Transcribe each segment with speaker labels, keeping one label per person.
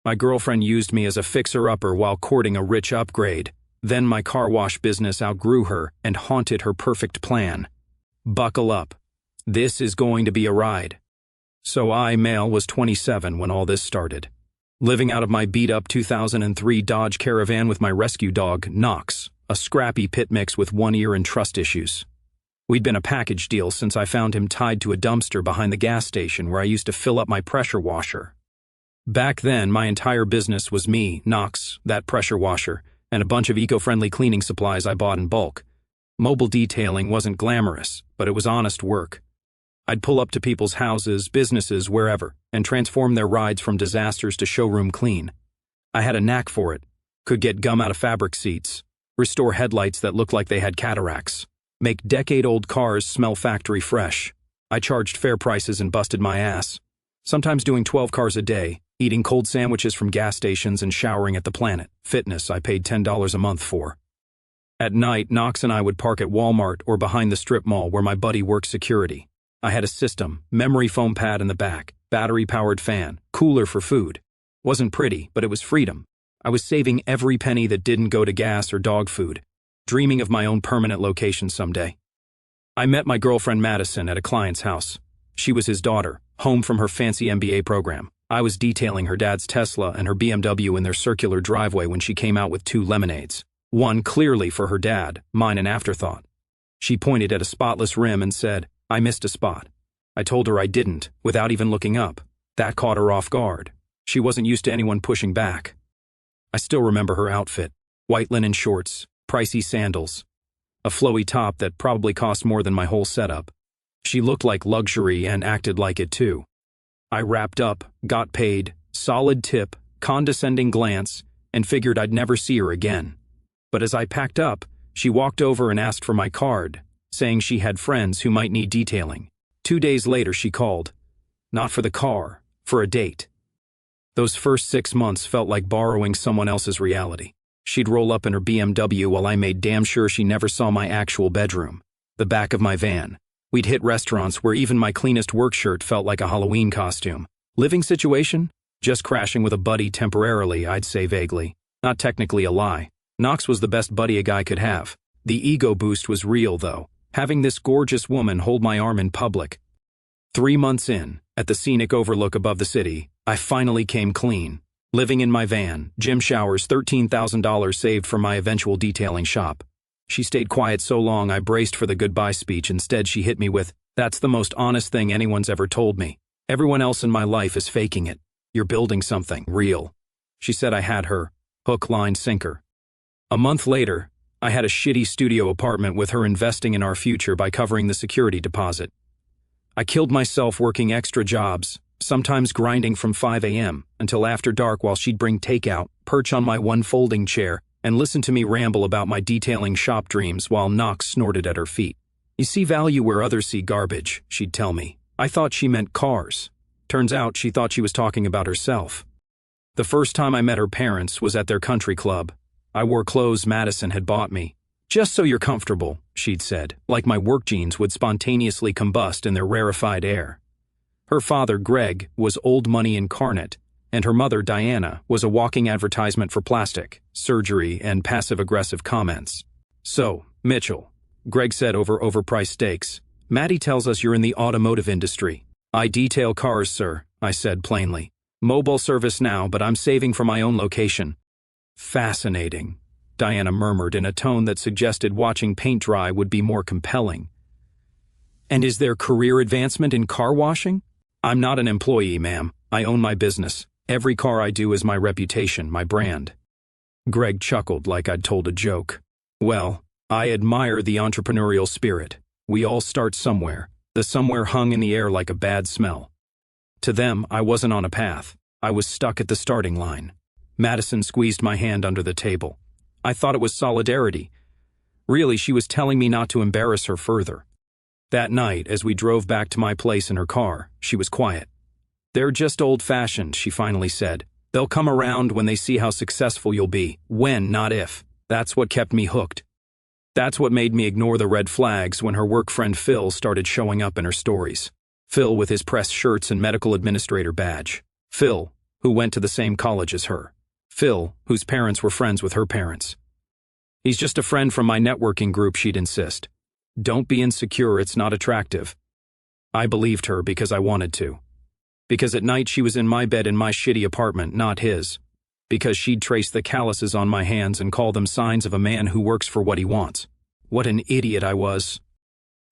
Speaker 1: My girlfriend used me as a fixer-upper while courting a rich upgrade. Then my car wash business outgrew her and haunted her perfect plan. Buckle up. This is going to be a ride. So I, male, was 27 when all this started. Living out of my beat-up 2003 Dodge Caravan with my rescue dog, Knox, a scrappy pit mix with one ear and trust issues. We'd been a package deal since I found him tied to a dumpster behind the gas station where I used to fill up my pressure washer. Back then, my entire business was me, Knox, that pressure washer, and a bunch of eco-friendly cleaning supplies I bought in bulk. Mobile detailing wasn't glamorous, but it was honest work. I'd pull up to people's houses, businesses, wherever, and transform their rides from disasters to showroom clean. I had a knack for it. Could get gum out of fabric seats, restore headlights that looked like they had cataracts, make decade-old cars smell factory fresh. I charged fair prices and busted my ass. Sometimes doing 12 cars a day, eating cold sandwiches from gas stations and showering at the Planet Fitness I paid $10 a month for. At night, Knox and I would park at Walmart or behind the strip mall where my buddy worked security. I had a system, memory foam pad in the back, battery-powered fan, cooler for food. Wasn't pretty, but it was freedom. I was saving every penny that didn't go to gas or dog food, dreaming of my own permanent location someday. I met my girlfriend Madison at a client's house. She was his daughter, home from her fancy MBA program. I was detailing her dad's Tesla and her BMW in their circular driveway when she came out with 2 lemonades. One clearly for her dad, mine an afterthought. She pointed at a spotless rim and said, "I missed a spot." I told her I didn't, without even looking up. That caught her off guard. She wasn't used to anyone pushing back. I still remember her outfit. White linen shorts, pricey sandals, a flowy top that probably cost more than my whole setup. She looked like luxury and acted like it too. I wrapped up, got paid, solid tip, condescending glance, and figured I'd never see her again. But as I packed up, she walked over and asked for my card, saying she had friends who might need detailing. 2 days later she called. Not for the car, for a date. Those first 6 months felt like borrowing someone else's reality. She'd roll up in her BMW while I made damn sure she never saw my actual bedroom, the back of my van. We'd hit restaurants where even my cleanest work shirt felt like a Halloween costume. Living situation? Just crashing with a buddy temporarily, I'd say vaguely. Not technically a lie. Knox was the best buddy a guy could have. The ego boost was real, though. Having this gorgeous woman hold my arm in public. 3 months in, at the scenic overlook above the city, I finally came clean. Living in my van, gym showers, $13,000 saved for my eventual detailing shop. She stayed quiet so long I braced for the goodbye speech. Instead, she hit me with, "That's the most honest thing anyone's ever told me. Everyone else in my life is faking it. You're building something real." She said I had her. Hook, line, sinker. A month later, I had a shitty studio apartment with her investing in our future by covering the security deposit. I killed myself working extra jobs, sometimes grinding from 5 a.m. until after dark while she'd bring takeout, perch on my one folding chair, and listen to me ramble about my detailing shop dreams while Knox snorted at her feet. "You see value where others see garbage," she'd tell me. I thought she meant cars. Turns out she thought she was talking about herself. The first time I met her parents was at their country club. I wore clothes Madison had bought me. "Just so you're comfortable," she'd said, like my work jeans would spontaneously combust in their rarefied air. Her father, Greg, was old money incarnate, and her mother, Diana, was a walking advertisement for plastic, surgery, and passive-aggressive comments. "So, Mitchell," Greg said over overpriced steaks, "Maddie tells us you're in the automotive industry." "I detail cars, sir," I said plainly. "Mobile service now, but I'm saving for my own location." "Fascinating," Diana murmured in a tone that suggested watching paint dry would be more compelling. "And is there career advancement in car washing?" "I'm not an employee, ma'am. I own my business. Every car I do is my reputation, my brand." Greg chuckled like I'd told a joke. "Well, I admire the entrepreneurial spirit. We all start somewhere." The somewhere hung in the air like a bad smell. To them, I wasn't on a path. I was stuck at the starting line. Madison squeezed my hand under the table. I thought it was solidarity. Really, she was telling me not to embarrass her further. That night, as we drove back to my place in her car, she was quiet. "They're just old-fashioned," she finally said. "They'll come around when they see how successful you'll be. When, not if." That's what kept me hooked. That's what made me ignore the red flags when her work friend Phil started showing up in her stories. Phil with his pressed shirts and medical administrator badge. Phil, who went to the same college as her. Phil, whose parents were friends with her parents. He's just a friend from my networking group, she'd insist. Don't be insecure, it's not attractive. I believed her because I wanted to. Because at night she was in my bed in my shitty apartment, not his. Because she'd trace the calluses on my hands and call them signs of a man who works for what he wants. What an idiot I was.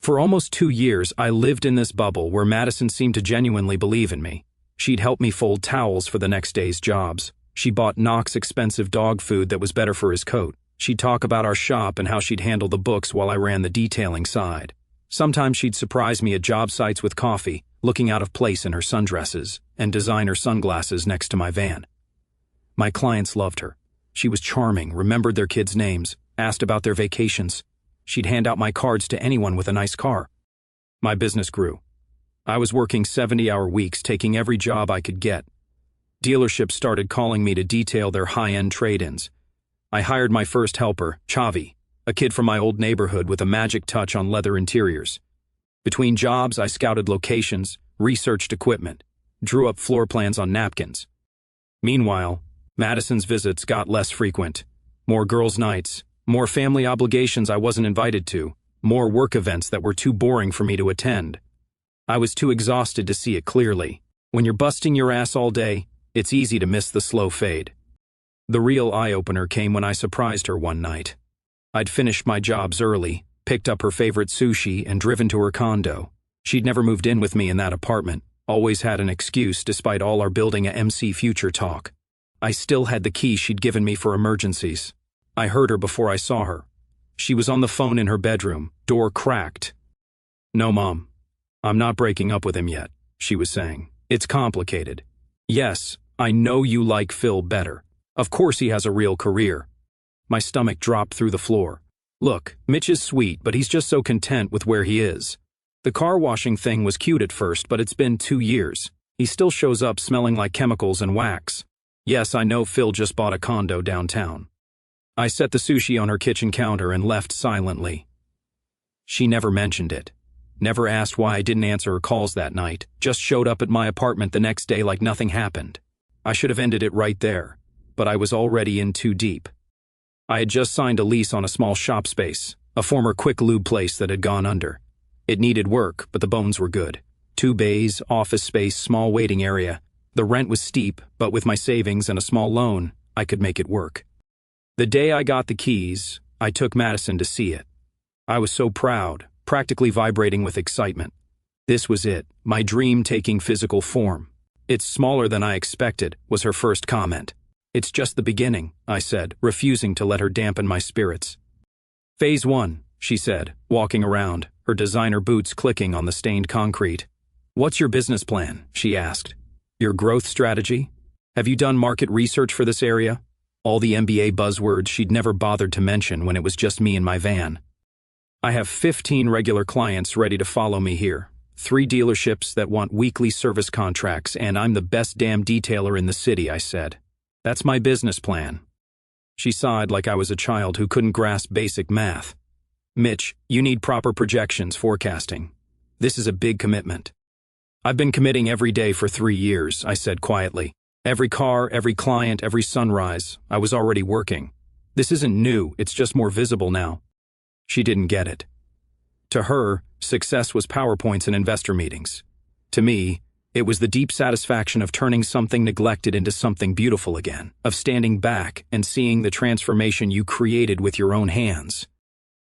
Speaker 1: For almost 2 years, I lived in this bubble where Madison seemed to genuinely believe in me. She'd help me fold towels for the next day's jobs. She bought Knox expensive dog food that was better for his coat. She'd talk about our shop and how she'd handle the books while I ran the detailing side. Sometimes she'd surprise me at job sites with coffee, looking out of place in her sundresses and designer sunglasses next to my van. My clients loved her. She was charming, remembered their kids' names, asked about their vacations. She'd hand out my cards to anyone with a nice car. My business grew. I was working 70-hour weeks, taking every job I could get. Dealerships started calling me to detail their high-end trade-ins. I hired my first helper, Chavi, a kid from my old neighborhood with a magic touch on leather interiors. Between jobs, I scouted locations, researched equipment, drew up floor plans on napkins. Meanwhile, Madison's visits got less frequent. More girls' nights, more family obligations I wasn't invited to, more work events that were too boring for me to attend. I was too exhausted to see it clearly. When you're busting your ass all day, it's easy to miss the slow fade. The real eye-opener came when I surprised her one night. I'd finished my jobs early, picked up her favorite sushi, and driven to her condo. She'd never moved in with me in that apartment, always had an excuse despite all our building a MC future talk. I still had the key she'd given me for emergencies. I heard her before I saw her. She was on the phone in her bedroom, door cracked. "No, Mom. I'm not breaking up with him yet," she was saying. "It's complicated. Yes, I know you like Phil better. Of course he has a real career." My stomach dropped through the floor. Look, Mitch is sweet, but he's just so content with where he is. The car washing thing was cute at first, but it's been 2 years. He still shows up smelling like chemicals and wax. Yes, I know Phil just bought a condo downtown. I set the sushi on her kitchen counter and left silently. She never mentioned it. Never asked why I didn't answer her calls that night, just showed up at my apartment the next day like nothing happened. I should have ended it right there, but I was already in too deep. I had just signed a lease on a small shop space, a former quick lube place that had gone under. It needed work, but the bones were good. 2 bays, office space, small waiting area. The rent was steep, but with my savings and a small loan, I could make it work. The day I got the keys, I took Madison to see it. I was so proud, practically vibrating with excitement. This was it, my dream taking physical form. "It's smaller than I expected," was her first comment. "It's just the beginning," I said, refusing to let her dampen my spirits. "Phase 1, she said, walking around, her designer boots clicking on the stained concrete. "What's your business plan?" she asked. "Your growth strategy? Have you done market research for this area?" All the MBA buzzwords she'd never bothered to mention when it was just me and my van. "I have 15 regular clients ready to follow me here. 3 dealerships that want weekly service contracts, and I'm the best damn detailer in the city," I said. "That's my business plan." She sighed like I was a child who couldn't grasp basic math. "Mitch, you need proper projections, forecasting. This is a big commitment." "I've been committing every day for 3 years," I said quietly. "Every car, every client, every sunrise, I was already working. This isn't new, it's just more visible now." She didn't get it. To her, success was PowerPoints and investor meetings. To me, it was the deep satisfaction of turning something neglected into something beautiful again, of standing back and seeing the transformation you created with your own hands.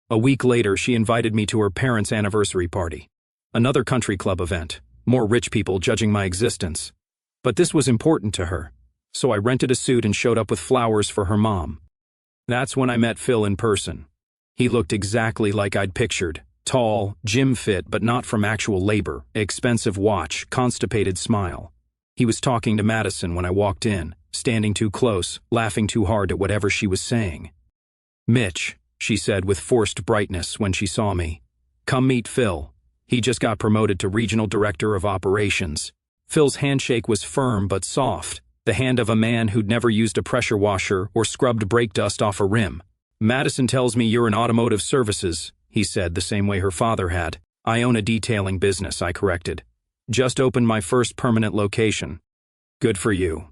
Speaker 1: A week later, she invited me to her parents' anniversary party. Another country club event, more rich people judging my existence. But this was important to her, so I rented a suit and showed up with flowers for her mom. That's when I met Phil in person. He looked exactly like I'd pictured. Tall, gym fit, but not from actual labor, expensive watch, constipated smile. He was talking to Madison when I walked in, standing too close, laughing too hard at whatever she was saying. "Mitch," she said with forced brightness when she saw me. "Come meet Phil. He just got promoted to Regional Director of Operations." Phil's handshake was firm but soft, the hand of a man who'd never used a pressure washer or scrubbed brake dust off a rim. "Madison tells me you're in automotive services," he said the same way her father had. "I own a detailing business," I corrected. "Just opened my first permanent location." "Good for you.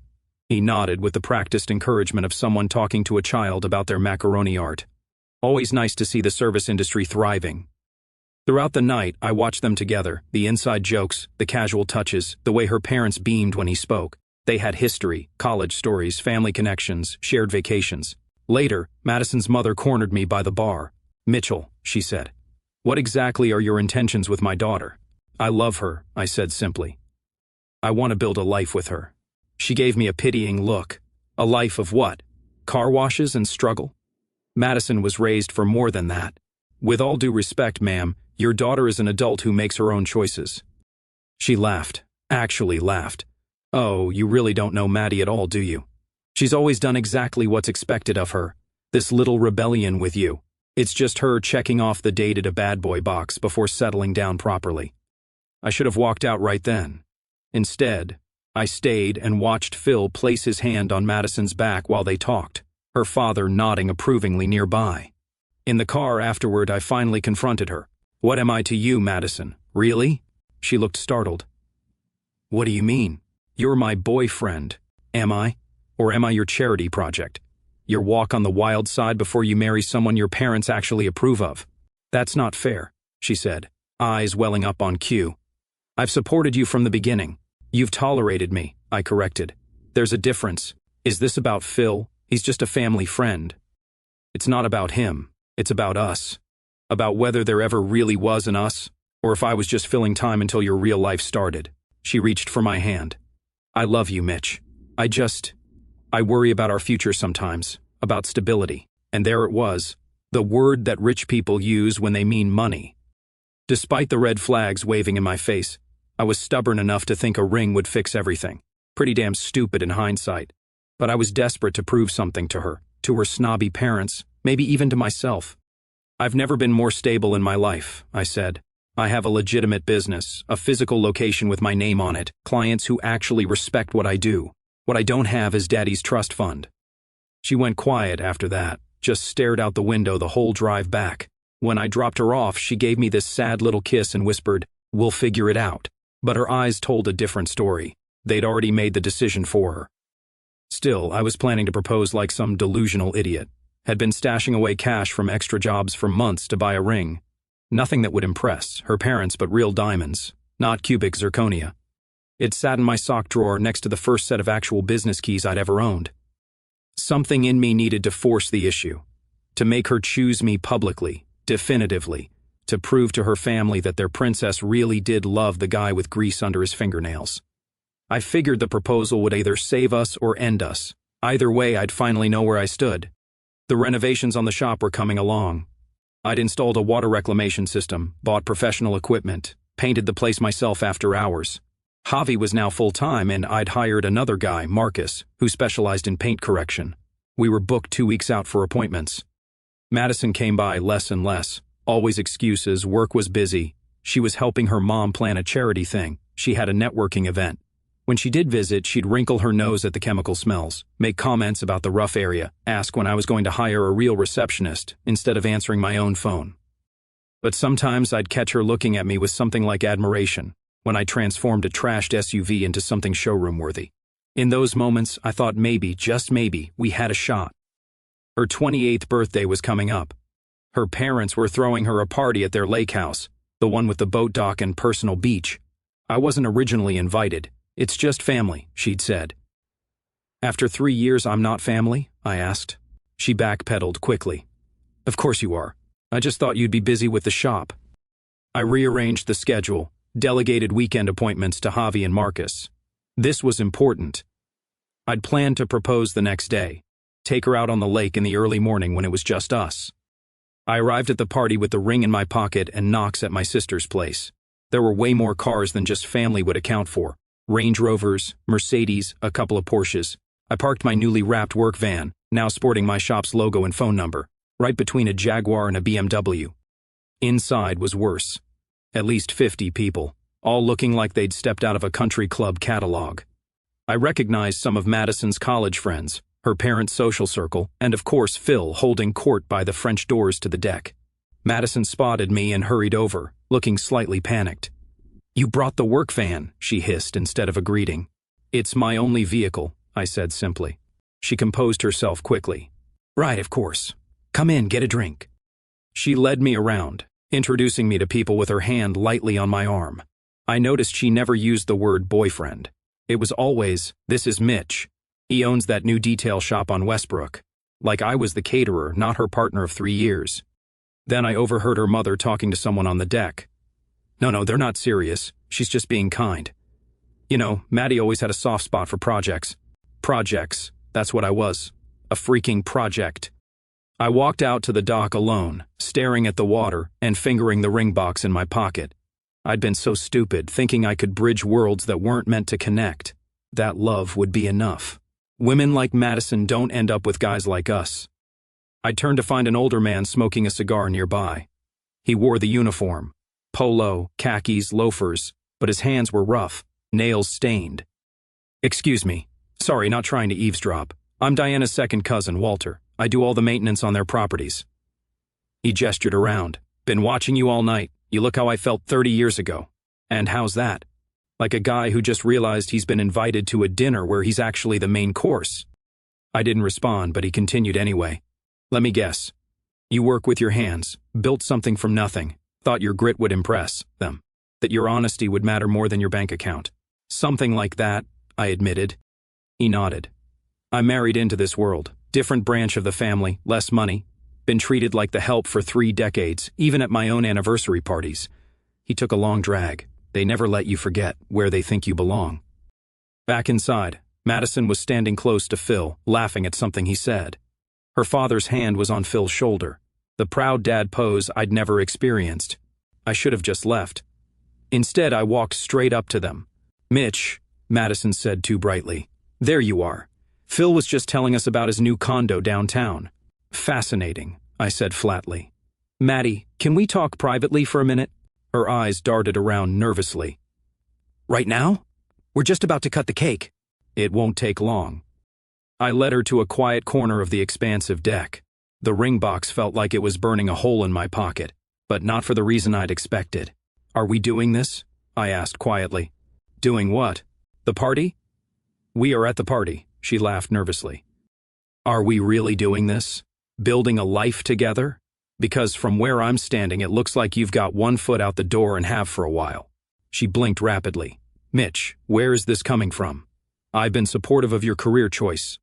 Speaker 1: He nodded with the practiced encouragement of someone talking to a child about their macaroni art. Always nice to see the service industry thriving. Throughout the night, I watched them together, the inside jokes, the casual touches, the way her parents beamed when he spoke. They had history, college stories, family connections, shared vacations. Later, Madison's mother cornered me by the bar. "Mitchell," she said, "what exactly are your intentions with my daughter?" "I love her," I said simply. "I want to build a life with her." She gave me a pitying look. A life of what? Car washes and struggle? Madison was raised for more than that. "With all due respect, ma'am, your daughter is an adult who makes her own choices." She laughed, actually laughed. "Oh, you really don't know Maddie at all, do you? She's always done exactly what's expected of her. This little rebellion with you. It's just her checking off the dated a bad boy box before settling down properly." I should have walked out right then. Instead, I stayed and watched Phil place his hand on Madison's back while they talked, her father nodding approvingly nearby. In the car afterward, I finally confronted her. "What am I to you, Madison? Really?" She looked startled. "What do you mean? You're my boyfriend. Am I? Or am I your charity project? Your walk on the wild side before you marry someone your parents actually approve of? That's not fair," she said, eyes welling up on cue. "I've supported you from the beginning. You've tolerated me," I corrected. "There's a difference. Is this about Phil? He's just a family friend." "It's not about him. It's about us. About whether there ever really was an us, or if I was just filling time until your real life started." She reached for my hand. "I love you, Mitch. I worry about our future sometimes, about stability." And there it was, the word that rich people use when they mean money. Despite the red flags waving in my face, I was stubborn enough to think a ring would fix everything. Pretty damn stupid in hindsight. But I was desperate to prove something to her snobby parents, maybe even to myself. "I've never been more stable in my life," I said. "I have a legitimate business, a physical location with my name on it, clients who actually respect what I do. What I don't have is Daddy's trust fund." She went quiet after that, just stared out the window the whole drive back. When I dropped her off, she gave me this sad little kiss and whispered, "We'll figure it out." But her eyes told a different story. They'd already made the decision for her. Still, I was planning to propose like some delusional idiot. Had been stashing away cash from extra jobs for months to buy a ring. Nothing that would impress her parents but real diamonds, not cubic zirconia. It sat in my sock drawer next to the first set of actual business keys I'd ever owned. Something in me needed to force the issue, to make her choose me publicly, definitively, to prove to her family that their princess really did love the guy with grease under his fingernails. I figured the proposal would either save us or end us. Either way, I'd finally know where I stood. The renovations on the shop were coming along. I'd installed a water reclamation system, bought professional equipment, painted the place myself after hours. Javi was now full-time, and I'd hired another guy, Marcus, who specialized in paint correction. We were booked 2 weeks out for appointments. Madison came by less and less. Always excuses, work was busy. She was helping her mom plan a charity thing. She had a networking event. When she did visit, she'd wrinkle her nose at the chemical smells, make comments about the rough area, ask when I was going to hire a real receptionist instead of answering my own phone. But sometimes I'd catch her looking at me with something like admiration when I transformed a trashed SUV into something showroom-worthy. In those moments, I thought maybe, just maybe, we had a shot. Her 28th birthday was coming up. Her parents were throwing her a party at their lake house, the one with the boat dock and personal beach. I wasn't originally invited. "It's just family," she'd said. "After 3 years, I'm not family?" I asked. She backpedaled quickly. "Of course you are. I just thought you'd be busy with the shop." I rearranged the schedule, delegated weekend appointments to Javi and Marcus. This was important. I'd planned to propose the next day, take her out on the lake in the early morning when it was just us. I arrived at the party with the ring in my pocket and knocks at my sister's place. There were way more cars than just family would account for. Range Rovers, Mercedes, a couple of Porsches. I parked my newly wrapped work van, now sporting my shop's logo and phone number, right between a Jaguar and a BMW. Inside was worse. At least 50 people, all looking like they'd stepped out of a country club catalog. I recognized some of Madison's college friends, her parents' social circle, and of course Phil holding court by the French doors to the deck. Madison spotted me and hurried over, looking slightly panicked. "You brought the work van," she hissed instead of a greeting. "It's my only vehicle," I said simply. She composed herself quickly. Right, of course. Come in, get a drink. She led me around, introducing me to people with her hand lightly on my arm. I noticed she never used the word boyfriend. It was always, this is Mitch. He owns that new detail shop on Westbrook. Like I was the caterer, not her partner of 3 years. Then I overheard her mother talking to someone on the deck. No, they're not serious. She's just being kind. You know, Maddie always had a soft spot for projects. Projects, that's what I was. A freaking project. I walked out to the dock alone, staring at the water and fingering the ring box in my pocket. I'd been so stupid, thinking I could bridge worlds that weren't meant to connect. That love would be enough. Women like Madison don't end up with guys like us. I turned to find an older man smoking a cigar nearby. He wore the uniform. Polo, khakis, loafers, but his hands were rough, nails stained. Excuse me. Sorry, not trying to eavesdrop. I'm Diana's second cousin, Walter. I do all the maintenance on their properties. He gestured around. Been watching you all night. You look how I felt 30 years ago. And how's that? Like a guy who just realized he's been invited to a dinner where he's actually the main course. I didn't respond, but he continued anyway. Let me guess. You work with your hands, built something from nothing, thought your grit would impress them, that your honesty would matter more than your bank account. Something like that, I admitted. He nodded. I married into this world, different branch of the family, less money, been treated like the help for 3 decades, even at my own anniversary parties. He took a long drag. They never let you forget where they think you belong. Back inside, Madison was standing close to Phil, laughing at something he said. Her father's hand was on Phil's shoulder, the proud dad pose I'd never experienced. I should have just left. Instead, I walked straight up to them. Mitch, Madison said too brightly. There you are. Phil was just telling us about his new condo downtown. Fascinating, I said flatly. Maddie, can we talk privately for a minute? Her eyes darted around nervously. Right now? We're just about to cut the cake. It won't take long. I led her to a quiet corner of the expansive deck. The ring box felt like it was burning a hole in my pocket, but not for the reason I'd expected. Are we doing this? I asked quietly. Doing what? The party? We are at the party, she laughed nervously. Are we really doing this? Building a life together? Because from where I'm standing, it looks like you've got one foot out the door and have for a while. She blinked rapidly. Mitch, where is this coming from? I've been supportive of your career choice.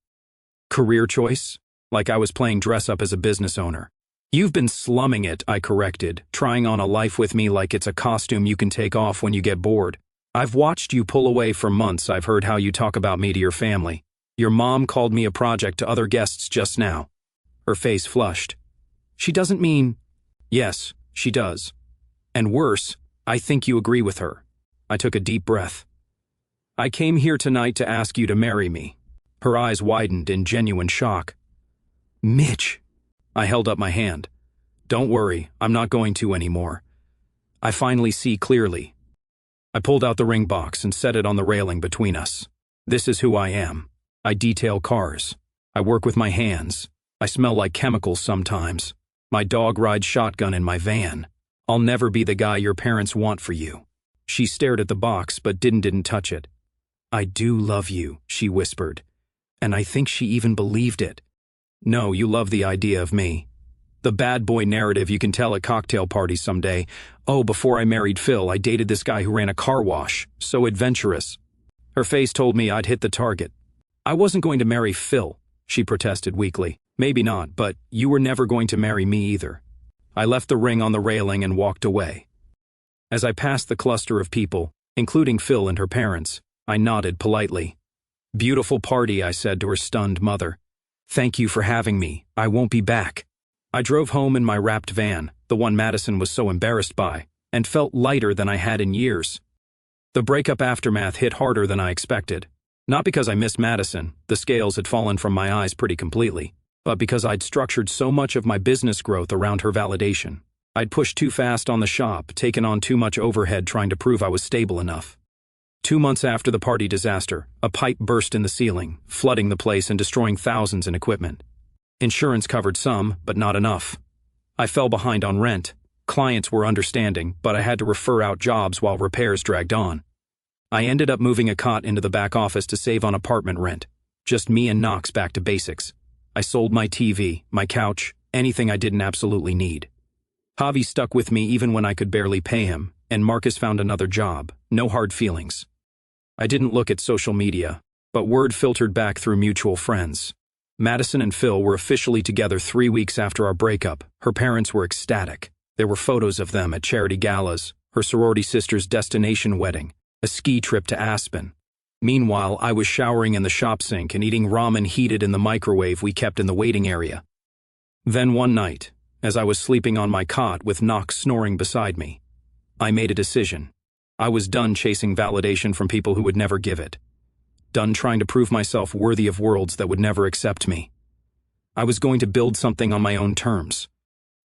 Speaker 1: Career choice? Like I was playing dress up as a business owner. You've been slumming it, I corrected, trying on a life with me like it's a costume you can take off when you get bored. I've watched you pull away for months. I've heard how you talk about me to your family. Your mom called me a project to other guests just now. Her face flushed. She doesn't mean... Yes, she does. And worse, I think you agree with her. I took a deep breath. I came here tonight to ask you to marry me. Her eyes widened in genuine shock. Mitch. I held up my hand. Don't worry, I'm not going to anymore. I finally see clearly. I pulled out the ring box and set it on the railing between us. This is who I am. I detail cars. I work with my hands. I smell like chemicals sometimes. My dog rides shotgun in my van. I'll never be the guy your parents want for you. She stared at the box but didn't touch it. I do love you, she whispered. And I think she even believed it. No, you love the idea of me. The bad boy narrative you can tell at cocktail parties someday. Oh, before I married Phil, I dated this guy who ran a car wash. So adventurous. Her face told me I'd hit the target. I wasn't going to marry Phil, she protested weakly. Maybe not, but you were never going to marry me either. I left the ring on the railing and walked away. As I passed the cluster of people, including Phil and her parents, I nodded politely. Beautiful party, I said to her stunned mother. Thank you for having me. I won't be back. I drove home in my wrapped van, the one Madison was so embarrassed by, and felt lighter than I had in years. The breakup aftermath hit harder than I expected. Not because I missed Madison, the scales had fallen from my eyes pretty completely, but because I'd structured so much of my business growth around her validation. I'd pushed too fast on the shop, taken on too much overhead trying to prove I was stable enough. 2 months after the party disaster, a pipe burst in the ceiling, flooding the place and destroying thousands in equipment. Insurance covered some, but not enough. I fell behind on rent. Clients were understanding, but I had to refer out jobs while repairs dragged on. I ended up moving a cot into the back office to save on apartment rent. Just me and Knox back to basics. I sold my TV, my couch, anything I didn't absolutely need. Javi stuck with me even when I could barely pay him, and Marcus found another job. No hard feelings. I didn't look at social media, but word filtered back through mutual friends. Madison and Phil were officially together 3 weeks after our breakup. Her parents were ecstatic. There were photos of them at charity galas, her sorority sister's destination wedding, a ski trip to Aspen. Meanwhile, I was showering in the shop sink and eating ramen heated in the microwave we kept in the waiting area. Then one night, as I was sleeping on my cot with Knox snoring beside me, I made a decision. I was done chasing validation from people who would never give it. Done trying to prove myself worthy of worlds that would never accept me. I was going to build something on my own terms.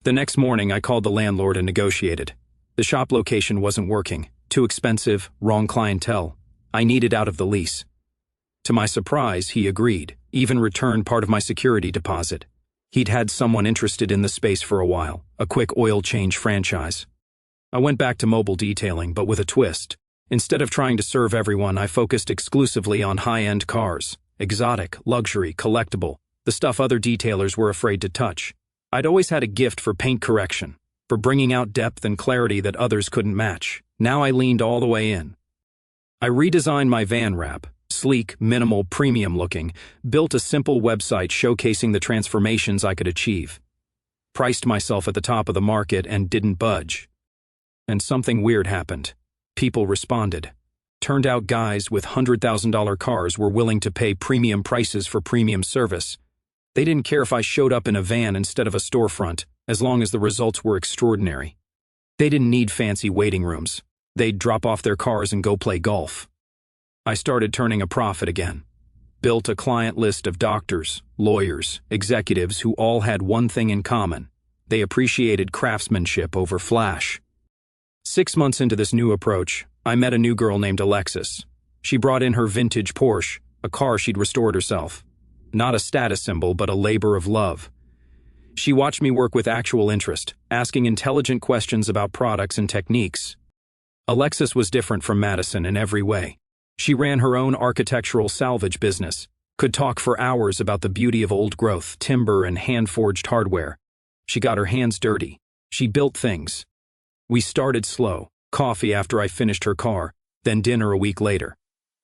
Speaker 1: The next morning, I called the landlord and negotiated. The shop location wasn't working. Too expensive, wrong clientele. I needed out of the lease. To my surprise, he agreed, even returned part of my security deposit. He'd had someone interested in the space for a while, a quick oil change franchise. I went back to mobile detailing, but with a twist. Instead of trying to serve everyone, I focused exclusively on high-end cars, exotic, luxury, collectible, the stuff other detailers were afraid to touch. I'd always had a gift for paint correction, for bringing out depth and clarity that others couldn't match. Now I leaned all the way in. I redesigned my van wrap, sleek, minimal, premium-looking, built a simple website showcasing the transformations I could achieve. Priced myself at the top of the market and didn't budge. And something weird happened. People responded. Turned out guys with $100,000 cars were willing to pay premium prices for premium service. They didn't care if I showed up in a van instead of a storefront, as long as the results were extraordinary. They didn't need fancy waiting rooms. They'd drop off their cars and go play golf. I started turning a profit again. Built a client list of doctors, lawyers, executives who all had one thing in common. They appreciated craftsmanship over flash. 6 months into this new approach, I met a new girl named Alexis. She brought in her vintage Porsche, a car she'd restored herself. Not a status symbol, but a labor of love. She watched me work with actual interest, asking intelligent questions about products and techniques. Alexis was different from Madison in every way. She ran her own architectural salvage business, could talk for hours about the beauty of old growth, timber, and hand-forged hardware. She got her hands dirty. She built things. We started slow, coffee after I finished her car, then dinner a week later.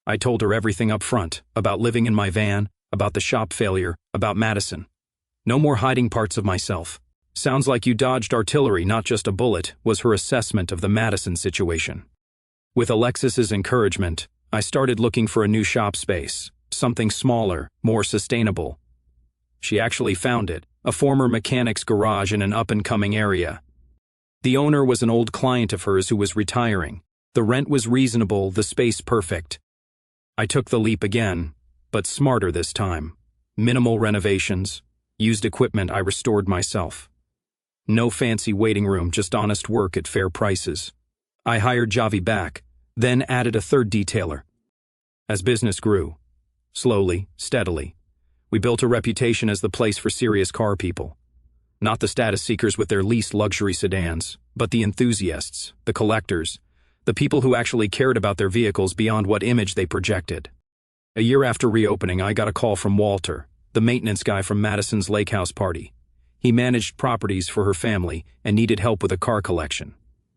Speaker 1: I told her everything up front, about living in my van, about the shop failure, about Madison. No more hiding parts of myself. Sounds like you dodged artillery, not just a bullet, was her assessment of the Madison situation. With Alexis's encouragement, I started looking for a new shop space, something smaller, more sustainable. She actually found it, a former mechanic's garage in an up-and-coming area. The owner was an old client of hers who was retiring. The rent was reasonable, the space perfect. I took the leap again, but smarter this time. Minimal renovations, used equipment I restored myself. No fancy waiting room, just honest work at fair prices. I hired Javi back, then added a third detailer. As business grew, slowly, steadily, we built a reputation as the place for serious car people. Not the status seekers with their leased luxury sedans, but the enthusiasts, the collectors, the people who actually cared about their vehicles beyond what image they projected. A year after reopening, I got a call from Walter, the maintenance guy from Madison's lake house party. He managed properties for her family and needed help with a car collection.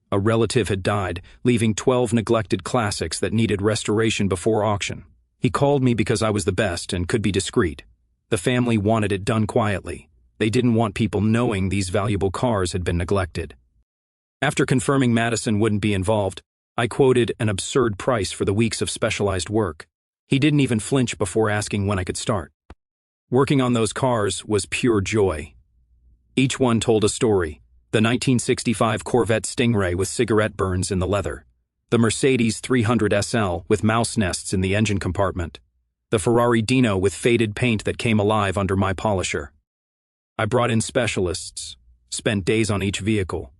Speaker 1: A relative had died, leaving 12 neglected classics that needed restoration before auction. He called me because I was the best and could be discreet. The family wanted it done quietly. They didn't want people knowing these valuable cars had been neglected. After confirming Madison wouldn't be involved, I quoted an absurd price for the weeks of specialized work. He didn't even flinch before asking when I could start. Working on those cars was pure joy. Each one told a story. The 1965 Corvette Stingray with cigarette burns in the leather. The Mercedes 300 SL with mouse nests in the engine compartment. The Ferrari Dino with faded paint that came alive under my polisher. I brought in specialists, spent days on each vehicle,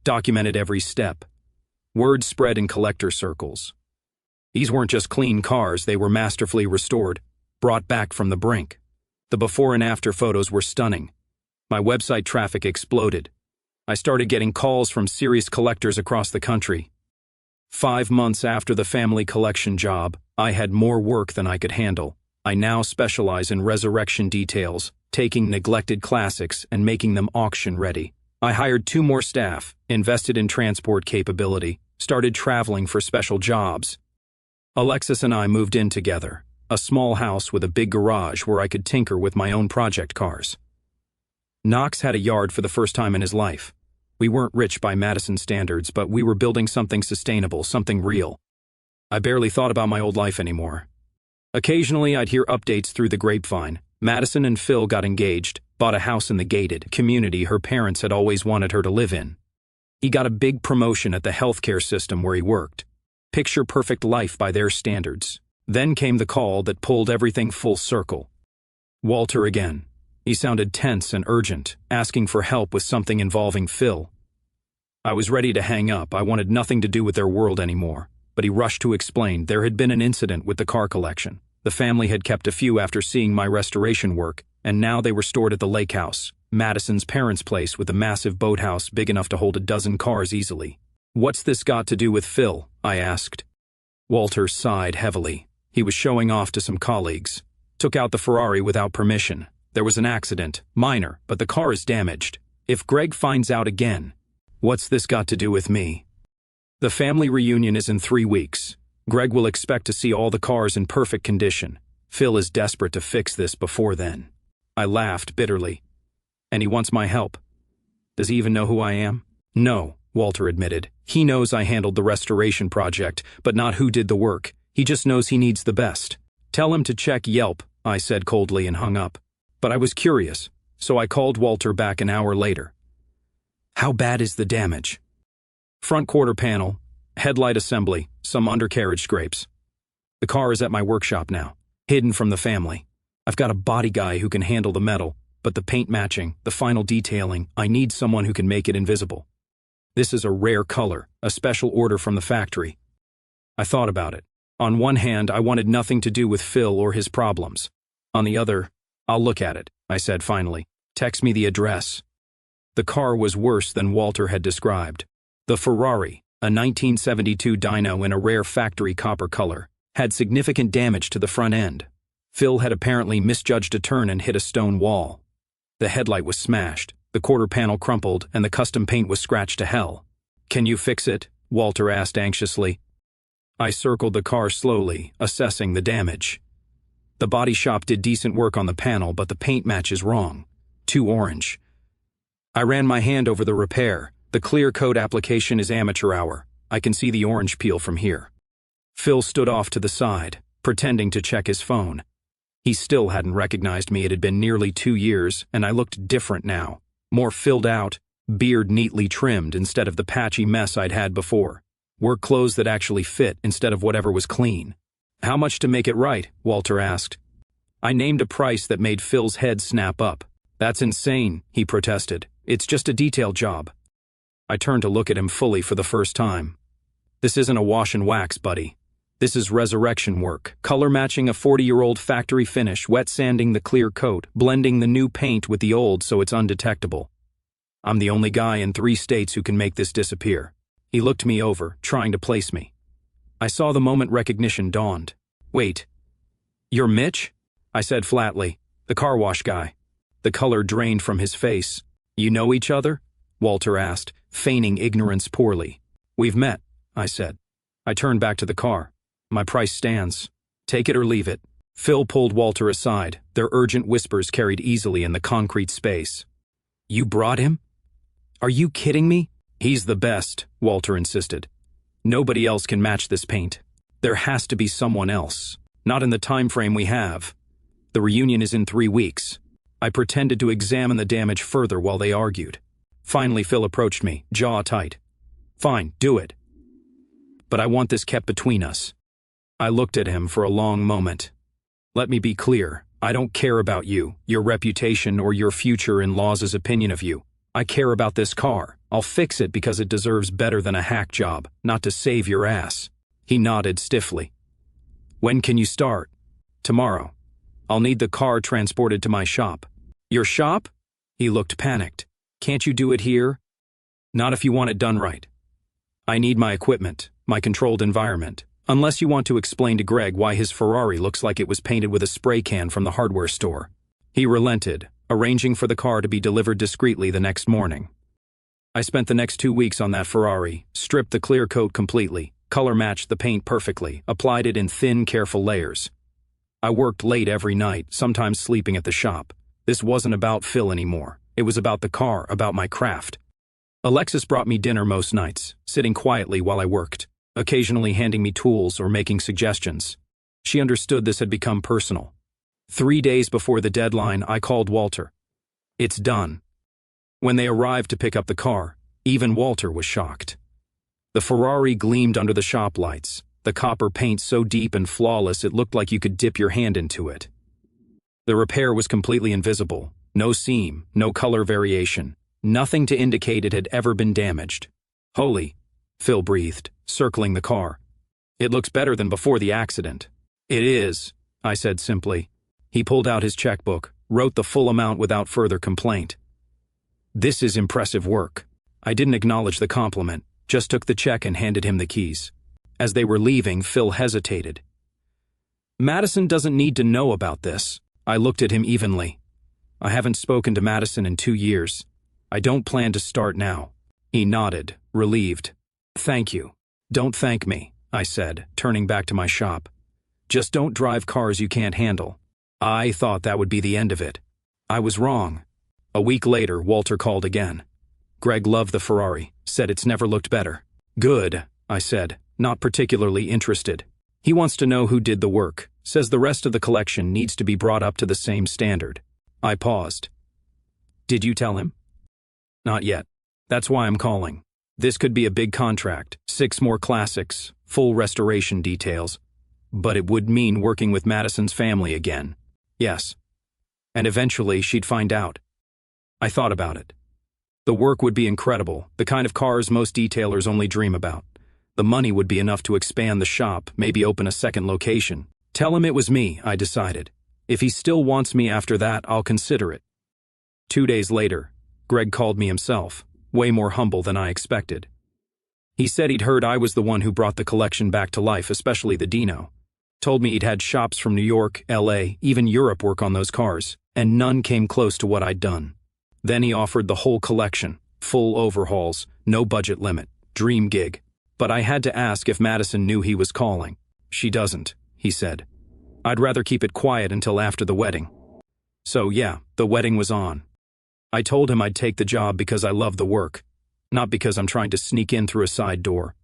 Speaker 1: documented every step. Word spread in collector circles. These weren't just clean cars, they were masterfully restored, brought back from the brink. The before and after photos were stunning. My website traffic exploded. I started getting calls from serious collectors across the country. 5 months after the family collection job, I had more work than I could handle. I now specialize in resurrection details, taking neglected classics and making them auction-ready. I hired 2 more staff, invested in transport capability, started traveling for special jobs. Alexis and I moved in together, a small house with a big garage where I could tinker with my own project cars. Knox had a yard for the first time in his life. We weren't rich by Madison standards, but we were building something sustainable, something real. I barely thought about my old life anymore. Occasionally, I'd hear updates through the grapevine. Madison and Phil got engaged, bought a house in the gated community her parents had always wanted her to live in. He got a big promotion at the healthcare system where he worked. Picture-perfect life by their standards. Then came the call that pulled everything full circle. Walter again. He sounded tense and urgent, asking for help with something involving Phil. I was ready to hang up. I wanted nothing to do with their world anymore. But he rushed to explain there had been an incident with the car collection. The family had kept a few after seeing my restoration work, and now they were stored at the lake house, Madison's parents' place with a massive boathouse big enough to hold a dozen cars easily. What's this got to do with Phil? I asked. Walter sighed heavily. He was showing off to some colleagues. Took out the Ferrari without permission. There was an accident, minor, but the car is damaged. If Greg finds out again, what's this got to do with me? The family reunion is in 3 weeks. Greg will expect to see all the cars in perfect condition. Phil is desperate to fix this before then. I laughed bitterly. And he wants my help. Does he even know who I am? No, Walter admitted. He knows I handled the restoration project, but not who did the work. He just knows he needs the best. Tell him to check Yelp, I said coldly and hung up. But I was curious, so I called Walter back an hour later. How bad is the damage? Front quarter panel, headlight assembly, some undercarriage scrapes. The car is at my workshop now, hidden from the family. I've got a body guy who can handle the metal, but the paint matching, the final detailing, I need someone who can make it invisible. This is a rare color, a special order from the factory. I thought about it. On one hand, I wanted nothing to do with Phil or his problems. On the other, I'll look at it, I said finally. Text me the address. The car was worse than Walter had described. The Ferrari, a 1972 dyno in a rare factory copper color, had significant damage to the front end. Phil had apparently misjudged a turn and hit a stone wall. The headlight was smashed, the quarter panel crumpled, and the custom paint was scratched to hell. Can you fix it? Walter asked anxiously. I circled the car slowly, assessing the damage. The body shop did decent work on the panel, but the paint match is wrong. Too orange. I ran my hand over the repair. The clear coat application is amateur hour. I can see the orange peel from here. Phil stood off to the side, pretending to check his phone. He still hadn't recognized me. It had been nearly 2 years, and I looked different now. More filled out, beard neatly trimmed instead of the patchy mess I'd had before. Work clothes that actually fit instead of whatever was clean. How much to make it right? Walter asked. I named a price that made Phil's head snap up. That's insane, he protested. It's just a detail job. I turned to look at him fully for the first time. This isn't a wash and wax, buddy. This is resurrection work, color matching a 40-year-old factory finish, wet sanding the clear coat, blending the new paint with the old so it's undetectable. I'm the only guy in 3 states who can make this disappear. He looked me over, trying to place me. I saw the moment recognition dawned. Wait, you're Mitch? I said flatly. The car wash guy. The color drained from his face. You know each other? Walter asked, feigning ignorance poorly. We've met, I said. I turned back to the car. My price stands. Take it or leave it. Phil pulled Walter aside, their urgent whispers carried easily in the concrete space. You brought him? Are you kidding me? He's the best, Walter insisted. Nobody else can match this paint. There has to be someone else. Not in the time frame we have. The reunion is in 3 weeks. I pretended to examine the damage further while they argued. Finally, Phil approached me, jaw tight. Fine, do it. But I want this kept between us. I looked at him for a long moment. Let me be clear. I don't care about you, your reputation, or your future in-laws' opinion of you. I care about this car. I'll fix it because it deserves better than a hack job, not to save your ass. He nodded stiffly. When can you start? Tomorrow. I'll need the car transported to my shop. Your shop? He looked panicked. Can't you do it here? Not if you want it done right. I need my equipment, my controlled environment, Unless you want to explain to Greg why his Ferrari looks like it was painted with a spray can from the hardware store. He relented, arranging for the car to be delivered discreetly the next morning. I spent the next 2 weeks on that Ferrari, stripped the clear coat completely, color matched the paint perfectly, applied it in thin, careful layers. I worked late every night, sometimes sleeping at the shop. This wasn't about Phil anymore. It was about the car, about my craft. Alexis brought me dinner most nights, sitting quietly while I worked, occasionally handing me tools or making suggestions. She understood this had become personal. 3 days before the deadline, I called Walter. It's done. When they arrived to pick up the car, even Walter was shocked. The Ferrari gleamed under the shop lights, the copper paint so deep and flawless it looked like you could dip your hand into it. The repair was completely invisible, no seam, no color variation, nothing to indicate it had ever been damaged. Holy, Phil breathed, circling the car. It looks better than before the accident. It is, I said simply. He pulled out his checkbook, wrote the full amount without further complaint. This is impressive work. I didn't acknowledge the compliment, just took the check and handed him the keys. As they were leaving, Phil hesitated. Madison doesn't need to know about this. I looked at him evenly. I haven't spoken to Madison in 2 years. I don't plan to start now. He nodded, relieved. Thank you. Don't thank me, I said, turning back to my shop. Just don't drive cars you can't handle. I thought that would be the end of it. I was wrong. A week later, Walter called again. Greg loved the Ferrari, said it's never looked better. Good, I said, not particularly interested. He wants to know who did the work, says the rest of the collection needs to be brought up to the same standard. I paused. Did you tell him? Not yet. That's why I'm calling. This could be a big contract, 6 more classics, full restoration details. But it would mean working with Madison's family again. Yes. And eventually she'd find out. I thought about it. The work would be incredible, the kind of cars most detailers only dream about. The money would be enough to expand the shop, maybe open a second location. Tell him it was me, I decided. If he still wants me after that, I'll consider it. 2 days later, Greg called me himself, way more humble than I expected. He said he'd heard I was the one who brought the collection back to life, especially the Dino. Told me he'd had shops from New York, LA, even Europe work on those cars, and none came close to what I'd done. Then he offered the whole collection, full overhauls, no budget limit, dream gig. But I had to ask if Madison knew he was calling. She doesn't, he said. I'd rather keep it quiet until after the wedding. So yeah, the wedding was on. I told him I'd take the job because I love the work, not because I'm trying to sneak in through a side door.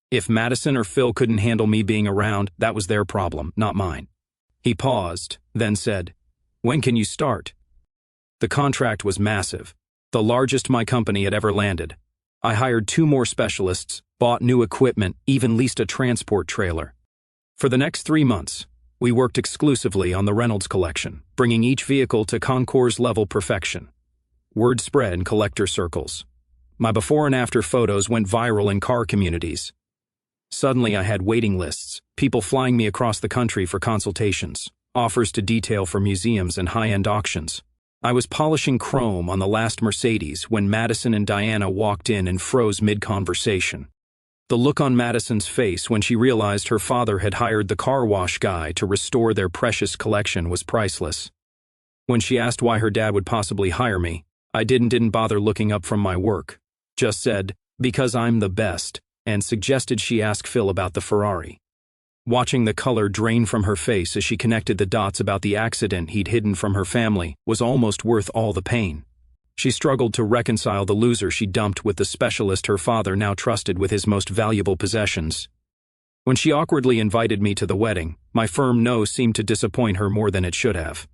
Speaker 1: If Madison or Phil couldn't handle me being around, that was their problem, not mine. He paused, then said, When can you start? The contract was massive, the largest my company had ever landed. I hired 2 more specialists, bought new equipment, even leased a transport trailer. For the next 3 months, we worked exclusively on the Reynolds collection, bringing each vehicle to concours-level perfection. Word spread in collector circles. My before and after photos went viral in car communities. Suddenly I had waiting lists, people flying me across the country for consultations, offers to detail for museums and high-end auctions. I was polishing chrome on the last Mercedes when Madison and Diana walked in and froze mid-conversation. The look on Madison's face when she realized her father had hired the car wash guy to restore their precious collection was priceless. When she asked why her dad would possibly hire me, I didn't bother looking up from my work. Just said, because I'm the best, and suggested she ask Phil about the Ferrari. Watching the color drain from her face as she connected the dots about the accident he'd hidden from her family was almost worth all the pain. She struggled to reconcile the loser she dumped with the specialist her father now trusted with his most valuable possessions. When she awkwardly invited me to the wedding, my firm no seemed to disappoint her more than it should have.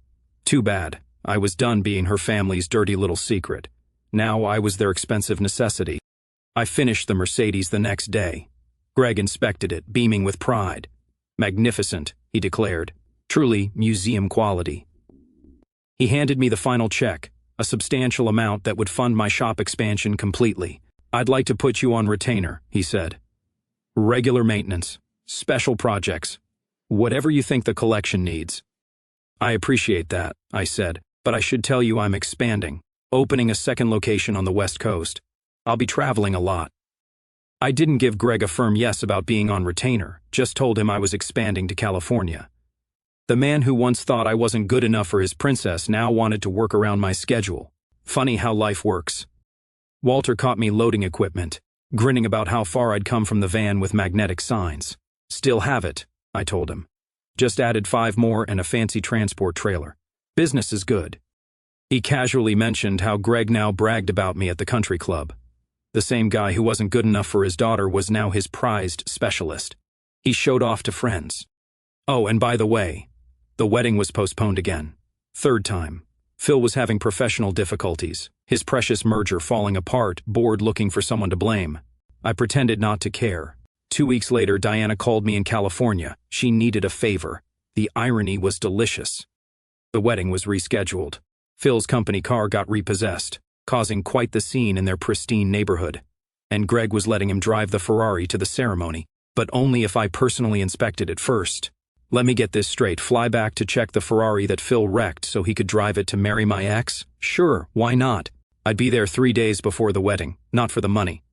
Speaker 1: Too bad. I was done being her family's dirty little secret. Now I was their expensive necessity. I finished the Mercedes the next day. Greg inspected it, beaming with pride. Magnificent, he declared. Truly museum quality. He handed me the final check, a substantial amount that would fund my shop expansion completely. I'd like to put you on retainer, he said. Regular maintenance, special projects, whatever you think the collection needs. I appreciate that, I said, but I should tell you I'm expanding, opening a second location on the West Coast. I'll be traveling a lot. I didn't give Greg a firm yes about being on retainer, just told him I was expanding to California. The man who once thought I wasn't good enough for his princess now wanted to work around my schedule. Funny how life works. Walter caught me loading equipment, grinning about how far I'd come from the van with magnetic signs. Still have it, I told him. Just added 5 more and a fancy transport trailer. Business is good. He casually mentioned how Greg now bragged about me at the country club. The same guy who wasn't good enough for his daughter was now his prized specialist. He showed off to friends. Oh, and by the way, the wedding was postponed again. 3rd time. Phil was having professional difficulties, his precious merger falling apart, bored looking for someone to blame. I pretended not to care. 2 weeks later, Diana called me in California. She needed a favor. The irony was delicious. The wedding was rescheduled. Phil's company car got repossessed, causing quite the scene in their pristine neighborhood. And Greg was letting him drive the Ferrari to the ceremony, but only if I personally inspected it first. Let me get this straight, fly back to check the Ferrari that Phil wrecked so he could drive it to marry my ex? Sure, why not? I'd be there 3 days before the wedding, not for the money.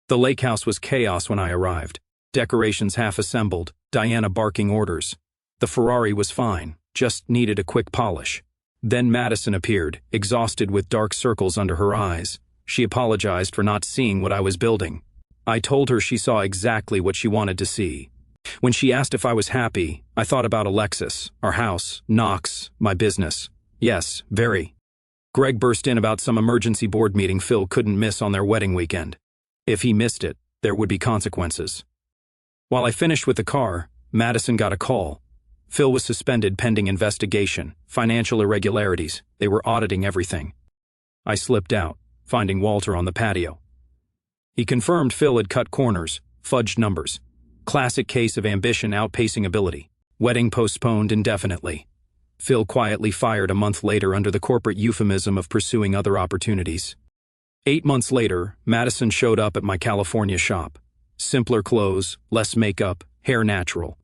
Speaker 1: The lake house was chaos when I arrived. Decorations half assembled, Diana barking orders. The Ferrari was fine, just needed a quick polish. Then Madison appeared, exhausted with dark circles under her eyes. She apologized for not seeing what I was building. I told her she saw exactly what she wanted to see. When she asked if I was happy, I thought about Alexis, our house, Knox, my business. Yes, very. Greg burst in about some emergency board meeting Phil couldn't miss on their wedding weekend. If he missed it, there would be consequences. While I finished with the car, Madison got a call. Phil was suspended pending investigation, financial irregularities. They were auditing everything. I slipped out, finding Walter on the patio. He confirmed Phil had cut corners, fudged numbers. Classic case of ambition outpacing ability. Wedding postponed indefinitely. Phil quietly fired a month later under the corporate euphemism of pursuing other opportunities. 8 months later, Madison showed up at my California shop. Simpler clothes, less makeup, hair natural.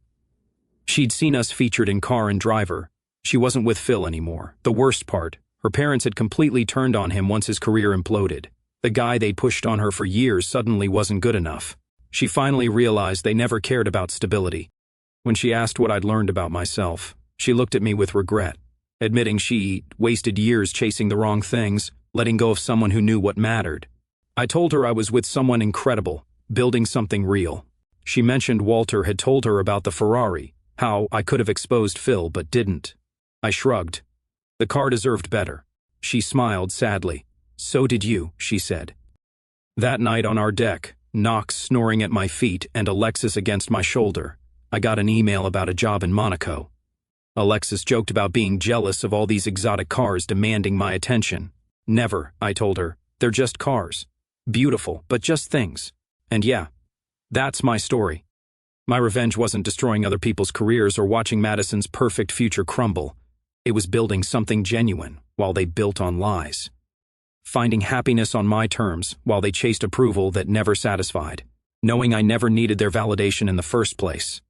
Speaker 1: She'd seen us featured in Car and Driver. She wasn't with Phil anymore. The worst part, her parents had completely turned on him once his career imploded. The guy they'd pushed on her for years suddenly wasn't good enough. She finally realized they never cared about stability. When she asked what I'd learned about myself, she looked at me with regret, admitting she'd wasted years chasing the wrong things, letting go of someone who knew what mattered. I told her I was with someone incredible, building something real. She mentioned Walter had told her about the Ferrari, how I could have exposed Phil but didn't. I shrugged. The car deserved better. She smiled sadly. So did you, she said. That night on our deck, Knox snoring at my feet and Alexis against my shoulder, I got an email about a job in Monaco. Alexis joked about being jealous of all these exotic cars demanding my attention. Never, I told her. They're just cars. Beautiful, but just things. And yeah, that's my story. My revenge wasn't destroying other people's careers or watching Madison's perfect future crumble. It was building something genuine while they built on lies. Finding happiness on my terms while they chased approval that never satisfied. Knowing I never needed their validation in the first place.